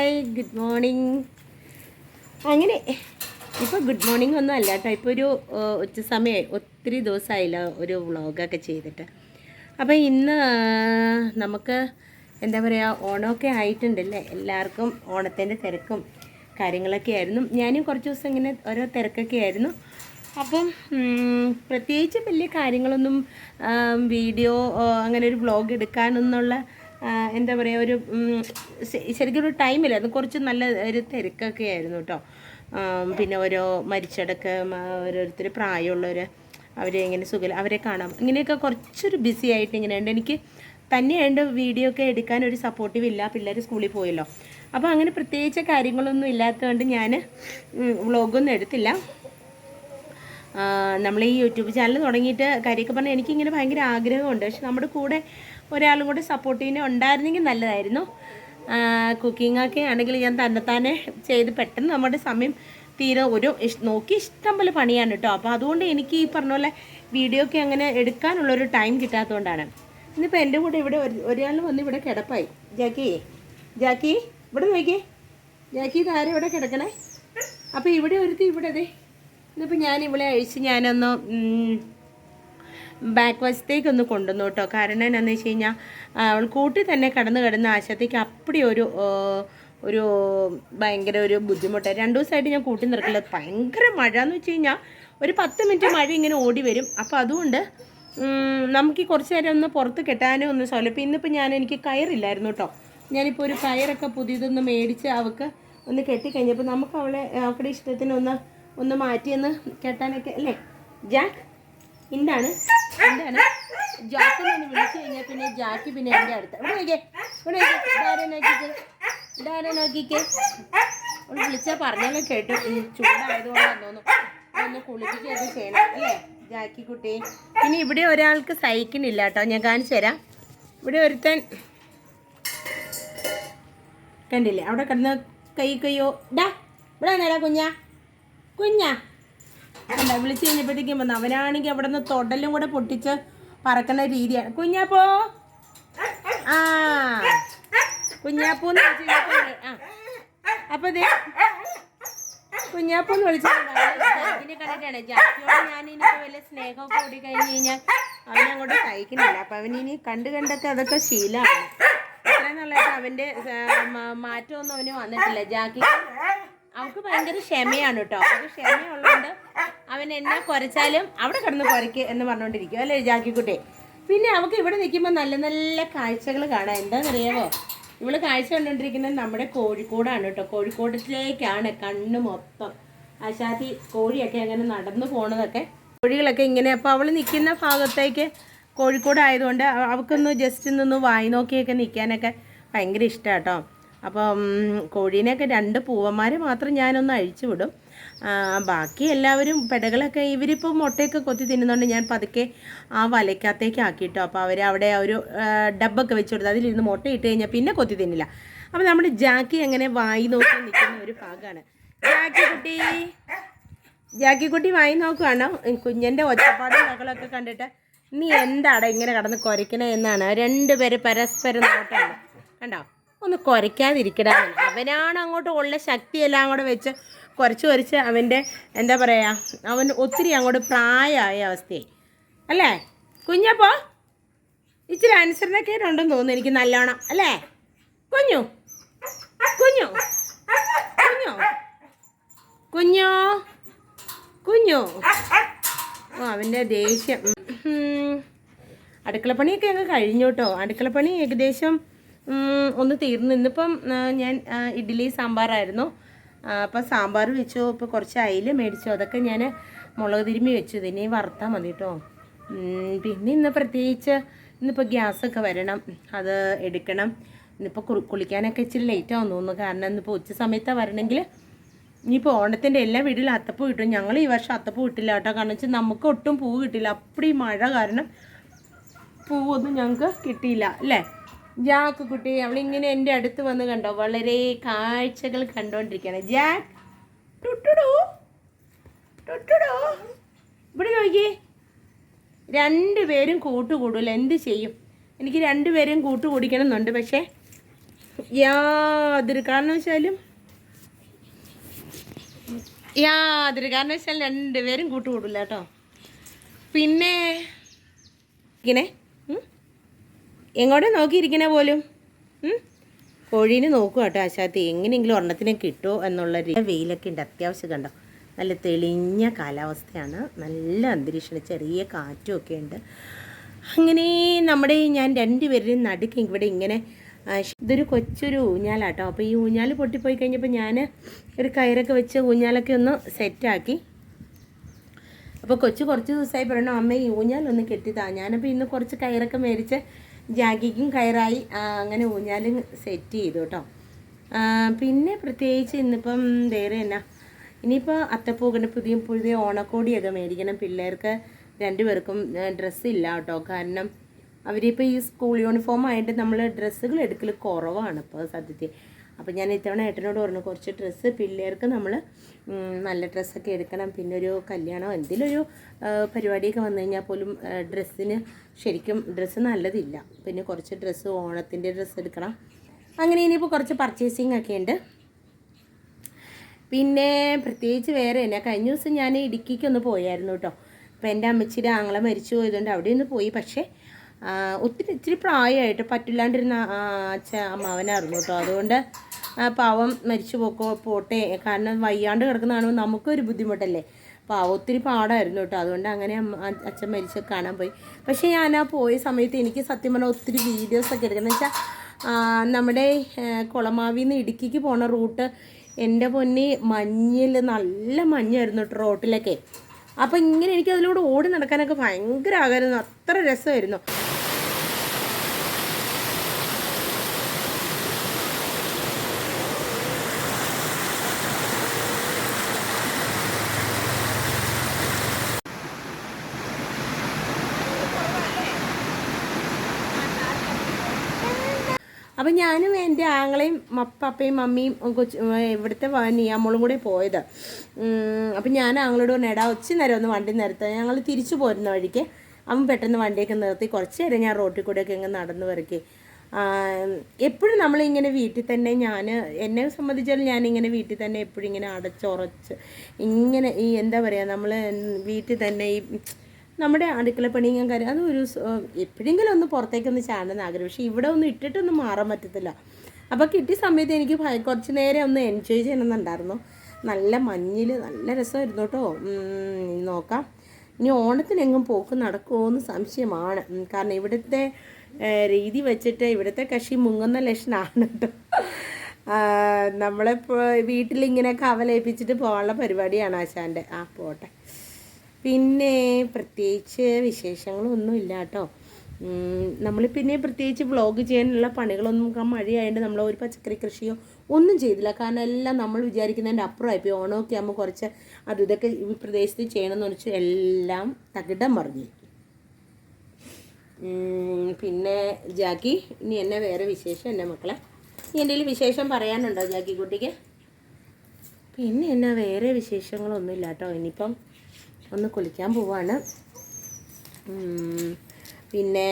Hi good morning. അങ്ങനെ ഇപ്പോൾ good morning ഒന്നും അല്ല കേട്ടോ. ഇപ്പോൾ ഒരു ഉച്ച സമയമായി, ഒത്തിരി ദിവസമായില്ല ഒരു വ്ളോഗൊക്കെ ചെയ്തിട്ട്. അപ്പോൾ ഇന്ന് നമുക്ക് എന്താ പറയുക, ഓണമൊക്കെ ആയിട്ടുണ്ടല്ലേ, എല്ലാവർക്കും ഓണത്തിൻ്റെ തിരക്കും കാര്യങ്ങളൊക്കെ ആയിരുന്നു. ഞാനും കുറച്ച് ദിവസം ഇങ്ങനെ ഓരോ തിരക്കൊക്കെ ആയിരുന്നു. അപ്പം പ്രത്യേകിച്ച് വലിയ കാര്യങ്ങളൊന്നും വീഡിയോ അങ്ങനെ ഒരു വ്ളോഗ് എടുക്കാനെന്നുള്ള എന്താ പറയുക, ഒരു ശരിക്കും ഒരു ടൈമില്ലായിരുന്നു. കുറച്ച് നല്ല ഒരു തിരക്കൊക്കെ ആയിരുന്നു കേട്ടോ. പിന്നെ ഓരോ മരിച്ചടക്ക്, ഓരോരുത്തർ പ്രായമുള്ളവർ, അവരെ ഇങ്ങനെ സുഖം അവരെ കാണാം, ഇങ്ങനെയൊക്കെ കുറച്ചൊരു ബിസി ആയിട്ട് ഇങ്ങനെ ഉണ്ട്. എനിക്ക് തന്നെയുണ്ട് വീഡിയോ ഒക്കെ എടുക്കാൻ ഒരു സപ്പോർട്ടീവ് ഇല്ല, പിള്ളേർ സ്കൂളിൽ പോയല്ലോ. അപ്പോൾ അങ്ങനെ പ്രത്യേകിച്ച് കാര്യങ്ങളൊന്നും ഇല്ലാത്തതുകൊണ്ട് ഞാൻ വ്ളോഗൊന്നും എടുത്തില്ല. നമ്മൾ ഈ യൂട്യൂബ് ചാനൽ തുടങ്ങിയിട്ട് കാര്യമൊക്കെ പറഞ്ഞാൽ എനിക്കിങ്ങനെ ഭയങ്കര ആഗ്രഹമുണ്ട്. പക്ഷെ നമ്മുടെ കൂടെ ഒരാളും കൂടെ സപ്പോർട്ടീവിനെ ഉണ്ടായിരുന്നെങ്കിൽ നല്ലതായിരുന്നു. കുക്കിങ്ങൊക്കെ ആണെങ്കിൽ ഞാൻ തന്നെത്താനെ ചെയ്ത് പെട്ടെന്ന് നമ്മുടെ സമയം തീരെ നോക്കി ഇഷ്ടം പോലെ പണിയാണ് കേട്ടോ. അപ്പോൾ അതുകൊണ്ട് എനിക്ക് ഈ പറഞ്ഞ പോലെ വീഡിയോ ഒക്കെ അങ്ങനെ എടുക്കാനുള്ളൊരു ടൈം കിട്ടാത്തതുകൊണ്ടാണ്. ഇന്നിപ്പോൾ എൻ്റെ കൂടെ ഇവിടെ ഒരാൾ വന്ന് ഇവിടെ കിടപ്പായി. ജാക്കി ഇവിടെ നോക്കിയേ, ജാക്കി ഇതാരും ഇവിടെ കിടക്കണേ. അപ്പോൾ ഇവിടെ ഒരുത്തി ഇവിടെ അതെ. ഇന്നിപ്പോൾ ഞാൻ ഇവിടെ അഴിച്ച് ഞാനൊന്ന് ബാക്ക് വശത്തേക്കൊന്ന് കൊണ്ടുവന്നു കേട്ടോ. കാരണം എന്നാന്ന് വെച്ച് കഴിഞ്ഞാൽ അവൾ കൂട്ടി തന്നെ കിടന്ന് ആശയത്തേക്ക് അപ്പടി ഒരു ഭയങ്കര ഒരു ബുദ്ധിമുട്ടായി. 2 ദിവസമായിട്ട് ഞാൻ കൂട്ടി നിൽക്കില്ല. ഭയങ്കര മഴ എന്ന് വെച്ച് കഴിഞ്ഞാൽ ഒരു 10 മിനിറ്റ് മഴ ഇങ്ങനെ ഓടി വരും. അപ്പോൾ അതുകൊണ്ട് നമുക്ക് കുറച്ച് നേരം ഒന്ന് പുറത്ത് കെട്ടാനും ഒന്ന് സൗകര്യം. ഇന്നിപ്പോൾ എനിക്ക് കയറില്ലായിരുന്നു കേട്ടോ. ഞാനിപ്പോൾ ഒരു കയറൊക്കെ പുതിയതൊന്ന് മേടിച്ച് അവൾക്ക് ഒന്ന് കെട്ടിക്കഴിഞ്ഞപ്പോൾ നമുക്ക് അവളുടെ ഇഷ്ടത്തിന് ഒന്ന് മാറ്റിയൊന്ന് കെട്ടാനൊക്കെ അല്ലേ. ജാക്ക് എന്താണ് ജാക്കിനെ വിളിച്ചു കഴിഞ്ഞാൽ പിന്നെ ജാക്കി പിന്നെ എൻ്റെ അടുത്ത് ഇവിടെ നോക്കിക്കേ ഒന്ന് വിളിച്ചാൽ പറഞ്ഞാലും കേട്ടു. ചൂടായതുകൊണ്ടാണ് തോന്നുന്നു. ഒന്ന് കുളിപ്പിക്കുകയൊക്കെ ചെയ്യണം അല്ലേ ജാക്കി കുട്ടി. ഇനി ഇവിടെ ഒരാൾക്ക് സഹിക്കുന്നില്ല കേട്ടോ, ഞാൻ കാണിച്ചു തരാം. ഇവിടെ ഒരുത്തൻ കണ്ടില്ലേ, അവിടെ കിടന്ന് കയ്യോ ഇവിടെ നേടാ കുഞ്ഞാ അല്ല വിളിച്ചു കഴിഞ്ഞപ്പോഴത്തേക്കും വന്നു. അവനാണെങ്കിൽ അവിടെ നിന്ന് തൊടലും കൂടെ പൊട്ടിച്ച് പറക്കുന്ന രീതിയാണ്. കുഞ്ഞാപ്പോ കുഞ്ഞാപ്പൂന്ന് വിളിച്ചു കഴിഞ്ഞപ്പോൾ അപ്പോൾ ഇത് കുഞ്ഞാപ്പൂന്ന് വിളിച്ചിട്ടുണ്ടായിരുന്നു. കണ്ടിട്ടാണ് ജാക്കിയോട് ഞാനിനിപ്പോൾ വലിയ സ്നേഹമൊക്കെ കൂടി കഴിഞ്ഞ് കഴിഞ്ഞാൽ അവനങ്ങോട്ട് സഹിക്കുന്നില്ല. അപ്പം അവനിനി കണ്ടൊക്കെ അതൊക്കെ ശീലമാണ്. ഇത്രയും നല്ലതായിട്ട് അവൻ്റെ മാറ്റമൊന്നും അവന് വന്നിട്ടില്ല. ജാക്കി അവൾക്ക് ഭയങ്കര ക്ഷമയാണ് കേട്ടോ. അവൾക്ക് ക്ഷമയുള്ളതുകൊണ്ട് അവൻ എന്നെ കുരച്ചാലും അവിടെ കിടന്ന് കുരയ്ക്ക് എന്ന് പറഞ്ഞുകൊണ്ടിരിക്കും അല്ലേ ജാക്കിക്കുട്ടി. പിന്നെ അവൾക്ക് ഇവിടെ നിൽക്കുമ്പോൾ നല്ല നല്ല കാഴ്ചകൾ കാണാം. എന്താണെന്നറിയാമോ, ഇവള് കാഴ്ച കണ്ടുകൊണ്ടിരിക്കുന്നത് നമ്മുടെ കോഴിക്കോടാണ് കേട്ടോ. കോഴിക്കോടിലേക്കാണ് കണ്ണ് മൊത്തം. ആശാത്തി കോഴിയൊക്കെ അങ്ങനെ നടന്നു പോണതൊക്കെ കോഴികളൊക്കെ ഇങ്ങനെ. അപ്പോൾ അവൾ നിൽക്കുന്ന ഭാഗത്തേക്ക് കോഴിക്കോട് ആയതുകൊണ്ട് അവൾക്കൊന്ന് ജസ്റ്റ് നിന്ന് വായി നോക്കിയൊക്കെ നിൽക്കാനൊക്കെ ഭയങ്കര ഇഷ്ടമാണ് കേട്ടോ. അപ്പം കോഴീനെയൊക്കെ 2 പൂവന്മാരെ മാത്രം ഞാനൊന്ന് അഴിച്ചു വിടും. ബാക്കി എല്ലാവരും പെടകളൊക്കെ ഇവരിപ്പോൾ മുട്ടയൊക്കെ കൊത്തി തിന്നുന്നുണ്ട്. ഞാൻ പതുക്കെ ആ വലയ്ക്കകത്തേക്ക് ആക്കിയിട്ടോ. അപ്പോൾ അവർ ഒരു ഡബ്ബൊക്കെ വെച്ച് കൊടുത്ത് അതിലിരുന്ന് മുട്ട ഇട്ട് കഴിഞ്ഞാൽ പിന്നെ കൊത്തി തിന്നില്ല. അപ്പോൾ നമ്മുടെ ജാക്കി അങ്ങനെ വായി നോക്കി നിൽക്കുന്ന ഒരു ഭാഗമാണ്. ജാക്കി കുട്ടി വായി നോക്കുകയാണോ? കുഞ്ഞൻ്റെ ഒച്ചപ്പാടും മകളൊക്കെ കണ്ടിട്ട് നീ എന്താടാ ഇങ്ങനെ കടന്ന് കുരയ്ക്കണേ എന്നാണ് 2 പേര് പരസ്പരം നോട്ടാണ്. കണ്ടോ, ഒന്ന് കുരയ്ക്കാതിരിക്കടാണ്. അവനാണ് അങ്ങോട്ട് ഉള്ള ശക്തിയെല്ലാം കൂടെ വെച്ച് കുരച്ച് അവൻ്റെ എന്താ പറയുക, അവൻ ഒത്തിരി അങ്ങോട്ട് പ്രായമായ അവസ്ഥയായി അല്ലേ. കുഞ്ഞപ്പോൾ ഇച്ചിരി അനുസരണക്കേടുണ്ടെന്ന് തോന്നുന്നു എനിക്ക് നല്ലോണം അല്ലേ. കുഞ്ഞു കുഞ്ഞു കുഞ്ഞു കുഞ്ഞോ കുഞ്ഞു അവൻ്റെ ദേഷ്യം. അടുക്കളപ്പണിയൊക്കെ അങ്ങ് കഴിഞ്ഞു കേട്ടോ. അടുക്കളപ്പണി ഏകദേശം ഒന്ന് തീർന്നു. ഇന്നിപ്പം ഞാൻ ഇഡ്ഡലി സാമ്പാറായിരുന്നു. അപ്പം സാമ്പാർ വെച്ചു. ഇപ്പോൾ കുറച്ച് അയില മേടിച്ചു, അതൊക്കെ ഞാൻ മുളക് തിരുമ്മി വെച്ചു. ഇതിനെ വറുത്താൽ മതി കേട്ടോ. പിന്നെ ഇന്ന് പ്രത്യേകിച്ച് ഇന്നിപ്പോൾ ഗ്യാസൊക്കെ വരണം, അത് എടുക്കണം. ഇന്നിപ്പോൾ കുളിക്കാനൊക്കെ ഇച്ചിരി ലേറ്റാവും തോന്നുന്നു. കാരണം ഇന്നിപ്പോൾ ഉച്ച സമയത്താണ് വരണമെങ്കിൽ. ഇനിയിപ്പോൾ ഓണത്തിൻ്റെ എല്ലാ വീട്ടിലും അത്തപ്പൂ കിട്ടും. ഞങ്ങൾ ഈ വർഷം അത്തപ്പൂ കിട്ടില്ല കേട്ടോ. കാരണം വെച്ചാൽ നമുക്ക് ഒട്ടും പൂവ് കിട്ടില്ല. അപ്പടി മഴ കാരണം പൂവൊന്നും ഞങ്ങൾക്ക് കിട്ടിയില്ല അല്ലേ. ജാക്ക് കുട്ടി അവളിങ്ങനെ എൻ്റെ അടുത്ത് വന്ന് കണ്ടോ, വളരെ കാഴ്ചകൾ കണ്ടുകൊണ്ടിരിക്കുകയാണ്. ജാക്ക് ടുട്ടുടോ ഇവിടെ നോക്കിയേ. 2 പേരും കൂട്ടുകൂടില്ല, എന്ത് ചെയ്യും. എനിക്ക് 2 പേരും കൂട്ടുകൂടിക്കണം എന്നുണ്ട്. പക്ഷേ യാതൊരു കാരണവശാലും രണ്ടുപേരും കൂട്ടുകൂടില്ല കേട്ടോ. പിന്നെ ഇങ്ങനെ എങ്ങോട്ടും നോക്കിയിരിക്കണേ പോലും കോഴീനെ നോക്കുക കേട്ടോ ആശാത്തി, എങ്ങനെയെങ്കിലും ഒരെണ്ണത്തിനെ കിട്ടുമോ എന്നുള്ള വെയിലൊക്കെ ഉണ്ട് അത്യാവശ്യം. കണ്ടോ, നല്ല തെളിഞ്ഞ കാലാവസ്ഥയാണ്, നല്ല അന്തരീക്ഷമാണ്, ചെറിയ കാറ്റും ഒക്കെ ഉണ്ട്. അങ്ങനെ നമ്മുടെ ഞാൻ രണ്ടുപേരുടെയും നടുക്ക് ഇവിടെ ഇങ്ങനെ ഇതൊരു കൊച്ചൊരു ഊഞ്ഞാലാട്ടോ. അപ്പോൾ ഈ ഊഞ്ഞാൽ പൊട്ടിപ്പോയി കഴിഞ്ഞപ്പോൾ ഞാൻ ഒരു കയറൊക്കെ വെച്ച് ഊഞ്ഞാലൊക്കെ ഒന്ന് സെറ്റാക്കി. അപ്പോൾ കൊച്ചു കുറച്ച് ദിവസമായി പറയണോ അമ്മ ഈ ഊഞ്ഞാലൊന്ന് കെട്ടിത്താ. ഞാനപ്പോൾ ഇന്ന് കുറച്ച് കയറൊക്കെ മേടിച്ച് ജാക്കിക്കും കയറായി അങ്ങനെ ഊഞ്ഞാൽ സെറ്റ് ചെയ്തു കേട്ടോ. പിന്നെ പ്രത്യേകിച്ച് ഇന്നിപ്പം വേറെ എന്നാ, ഇനിയിപ്പോൾ അത്തപ്പൂക്കൻ്റെ പുതിയ ഓണക്കോടിയൊക്കെ മേടിക്കണം. പിള്ളേർക്ക് രണ്ടുപേർക്കും ഡ്രസ്സില്ല കേട്ടോ. കാരണം അവരിപ്പോൾ ഈ സ്കൂൾ യൂണിഫോം ആയിട്ട് നമ്മൾ ഡ്രസ്സുകൾ എടുക്കൽ കുറവാണ് ഇപ്പോൾ സത്യത്തിൽ. അപ്പോൾ ഞാൻ ഇത്തവണ ഏട്ടനോട് പറഞ്ഞു കുറച്ച് ഡ്രസ്സ് പിള്ളേർക്ക് നമ്മൾ നല്ല ഡ്രസ്സൊക്കെ എടുക്കണം. പിന്നെ ഒരു കല്യാണം എന്തെങ്കിലുമൊരു പരിപാടിയൊക്കെ വന്നു കഴിഞ്ഞാൽ പോലും ഡ്രസ്സിന് ശരിക്കും ഡ്രസ്സ് നല്ലതില്ല. പിന്നെ കുറച്ച് ഡ്രസ്സ് ഓണത്തിൻ്റെ ഡ്രസ്സ് എടുക്കണം. അങ്ങനെ ഇനിയിപ്പോൾ കുറച്ച് പർച്ചേസിങ് ഒക്കെ ഉണ്ട്. പിന്നെ പ്രത്യേകിച്ച് വേറെ എന്നാ, കഴിഞ്ഞ ദിവസം ഞാൻ ഇടുക്കിക്കൊന്ന് പോയായിരുന്നു കേട്ടോ. അപ്പോൾ എൻ്റെ അമ്മച്ചിയുടെ ആങ്ങളെ മരിച്ചു പോയതുകൊണ്ട് അവിടെ ഒന്ന് പോയി. പക്ഷേ ഇച്ചിരി പ്രായമായിട്ട് പറ്റില്ലാണ്ടിരുന്ന അമ്മാവനായിരുന്നു കേട്ടോ. അതുകൊണ്ട് പാവം മരിച്ചു പോട്ടെ, കാരണം വയ്യാണ്ട് കിടക്കുന്ന കാണുമ്പോൾ നമുക്കൊരു ബുദ്ധിമുട്ടല്ലേ. പാവം ഒത്തിരി പാടായിരുന്നു കേട്ടോ. അതുകൊണ്ട് അങ്ങനെ അച്ഛൻ മരിച്ച് കാണാൻ പോയി. പക്ഷേ ഞാൻ പോയ സമയത്ത് എനിക്ക് സത്യം പറഞ്ഞാൽ ഒത്തിരി വീഡിയോസൊക്കെ എടുക്കണം. എന്ന് വെച്ചാൽ നമ്മുടെ കുളമാവിൽ നിന്ന് ഇടുക്കിക്ക് പോണ റൂട്ട് എൻ്റെ പൊന്നി മഞ്ഞിൽ നല്ല മഞ്ഞായിരുന്നു കേട്ടോ റോട്ടിലൊക്കെ. അപ്പോൾ ഇങ്ങനെ എനിക്ക് അതിലൂടെ ഓടി നടക്കാനൊക്കെ ഭയങ്കര ആഗ്രഹമായിരുന്നു, അത്ര രസമായിരുന്നു. അപ്പം ഞാനും എൻ്റെ ആങ്ങളെയും പപ്പയും മമ്മിയും ഇവിടുത്തെ നിയാമോളും കൂടെ പോയത്. അപ്പം ഞാൻ ആങ്ങളോട് പറഞ്ഞു എടാ ഒച്ച നേരം ഒന്ന് വണ്ടി നിർത്തുക. ഞങ്ങൾ തിരിച്ചു പോരുന്ന വഴിക്ക് അവൻ പെട്ടെന്ന് വണ്ടിയൊക്കെ നിർത്തി കുറച്ച് നേരം ഞാൻ റോട്ടിൽ കൂടെയൊക്കെ ഇങ്ങനെ നടന്നു വരയ്ക്ക്. എപ്പോഴും നമ്മളിങ്ങനെ വീട്ടിൽ തന്നെ എന്നെ സംബന്ധിച്ചാലും ഞാനിങ്ങനെ വീട്ടിൽ തന്നെ എപ്പോഴും ഇങ്ങനെ അടച്ചുറച്ച് ഇങ്ങനെ ഈ എന്താ പറയുക, നമ്മൾ വീട്ടിൽ തന്നെ ഈ നമ്മുടെ അടുക്കളപ്പണിയും കാര്യം അതൊരു എപ്പോഴെങ്കിലും ഒന്ന് പുറത്തേക്കൊന്ന് ചാടുന്ന ആഗ്രഹം. പക്ഷേ ഇവിടെ ഒന്നും ഇട്ടിട്ടൊന്നും മാറാൻ പറ്റത്തില്ല. അപ്പോൾ കിട്ടിയ സമയത്ത് എനിക്ക് കുറച്ച് നേരം ഒന്ന് എൻജോയ് ചെയ്യണമെന്നുണ്ടായിരുന്നു. നല്ല മഞ്ഞിൽ നല്ല രസമായിരുന്നു കേട്ടോ. നോക്കാം ഇനി ഓണത്തിനെങ്ങും പോക്ക് നടക്കുമോ എന്ന് സംശയമാണ്. കാരണം ഇവിടുത്തെ രീതി വെച്ചിട്ട് ഇവിടുത്തെ കക്ഷി മുങ്ങുന്ന ലക്ഷണമാണ് കേട്ടോ. നമ്മളിപ്പോൾ വീട്ടിലിങ്ങനെ കവലേൽപ്പിച്ചിട്ട് പോകാനുള്ള പരിപാടിയാണ് ആശാൻ്റെ. പോട്ടെ. പിന്നെ പ്രത്യേകിച്ച് വിശേഷങ്ങളൊന്നുമില്ല കേട്ടോ. നമ്മൾ പിന്നെ പ്രത്യേകിച്ച് വ്ളോഗ് ചെയ്യാനുള്ള പണികളൊന്നും മഴയായതുകൊണ്ട് നമ്മൾ ഒരു പച്ചക്കറി കൃഷിയോ ഒന്നും ചെയ്തില്ല. കാരണം എല്ലാം നമ്മൾ വിചാരിക്കുന്നതിൻ്റെ അപ്പുറമായിപ്പോയി. ഓണമൊക്കെ ആകുമ്പോൾ കുറച്ച് ഇതൊക്കെ ഈ പ്രദേശത്ത് ചെയ്യണമെന്ന് വെച്ചാൽ എല്ലാം തകിടം മറിഞ്ഞു. പിന്നെ ജാക്കി ഇനി എന്നെ വേറെ വിശേഷം എൻ്റെ മക്കളെ ഇനി എന്തെങ്കിലും വിശേഷം പറയാനുണ്ടോ ജാക്കി കുട്ടിക്ക്? പിന്നെ എന്നാ വേറെ വിശേഷങ്ങളൊന്നുമില്ല കേട്ടോ. ഇനിയിപ്പം ഒന്ന് കുളിക്കാൻ പോവാണ്. പിന്നെ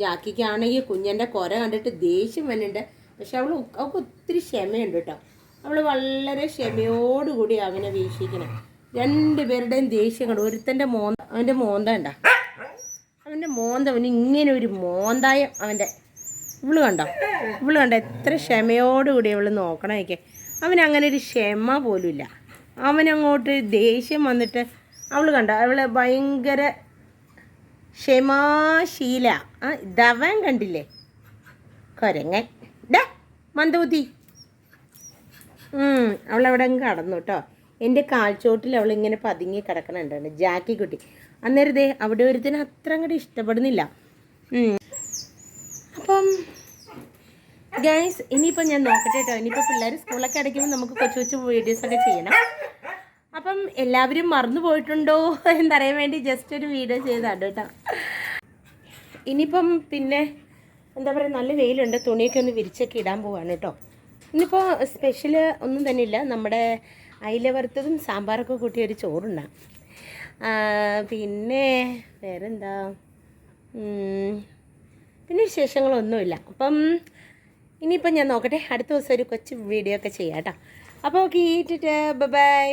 ജാക്കിക്കാണെങ്കിൽ കുഞ്ഞൻ്റെ കുര കണ്ടിട്ട് ദേഷ്യം വരുന്നുണ്ട്. പക്ഷെ അവൾക്ക് ഒത്തിരി ക്ഷമയുണ്ട് കേട്ടോ. അവൾ വളരെ ക്ഷമയോടുകൂടി അവനെ വീക്ഷിക്കണം. രണ്ടുപേരുടെയും ദേഷ്യം കണ്ടു. ഒരുത്തൻ്റെ അവൻ്റെ മോന്ത കണ്ടോ, അവൻ്റെ മോന്ത അവന് ഇങ്ങനെ ഒരു മോന്തായം അവൻ്റെ. ഇവള് കണ്ടോ എത്ര ക്ഷമയോടുകൂടി അവൾ നോക്കണമൊക്കെ. അവനങ്ങനെ ഒരു ക്ഷമ പോലുമില്ല. അവനങ്ങോട്ട് ദേഷ്യം വന്നിട്ട് അവൾ കണ്ടോ, അവൾ ഭയങ്കര ക്ഷമാശീല. ഇതവൻ കണ്ടില്ലേ കൊരങ്ങൻ മന്ദബുദ്ധി. അവളവിടെ കടന്നു കേട്ടോ. എൻ്റെ കാൽച്ചോട്ടിൽ അവളിങ്ങനെ പതുങ്ങി കിടക്കണുണ്ടാണ് ജാക്കി കുട്ടി. അന്നേരത്തെ അവിടെ ഒരുത്തിന് അത്ര അങ്ങോട്ട് ഇഷ്ടപ്പെടുന്നില്ല. അപ്പം ഗൈസ് ഇനിയിപ്പോൾ ഞാൻ നോക്കട്ടെ കേട്ടോ. ഇനിയിപ്പോൾ പിള്ളേർ സ്കൂളൊക്കെ അടയ്ക്കുമ്പോൾ നമുക്ക് കൊച്ചു വീഡിയോസൊക്കെ ചെയ്യണം. അപ്പം എല്ലാവരും മറന്നു പോയിട്ടുണ്ടോ എന്നറിയാൻ വേണ്ടി ജസ്റ്റ് ഒരു വീഡിയോ ചെയ്താണ് കേട്ടോ. ഇനിയിപ്പം പിന്നെ എന്താ പറയുക, നല്ല വെയിലുണ്ട്, തുണിയൊക്കെ ഒന്ന് വിരിച്ചൊക്കെ ഇടാൻ പോവാണ് കേട്ടോ. ഇന്നിപ്പോൾ സ്പെഷ്യൽ ഒന്നും തന്നെ ഇല്ല. നമ്മുടെ അയില വറുത്തതും സാമ്പാറൊക്കെ കൂട്ടിയൊരു ചോറുണ്ടാകും. പിന്നെ വേറെന്താ, പിന്നെ വിശേഷങ്ങളൊന്നുമില്ല. അപ്പം ഇനിയിപ്പം ഞാൻ നോക്കട്ടെ, അടുത്ത ദിവസം ഒരു കൊച്ചു വീഡിയോ ഒക്കെ ചെയ്യാം കേട്ടോ. അപ്പോൾ ഓക്കെ, ബൈ.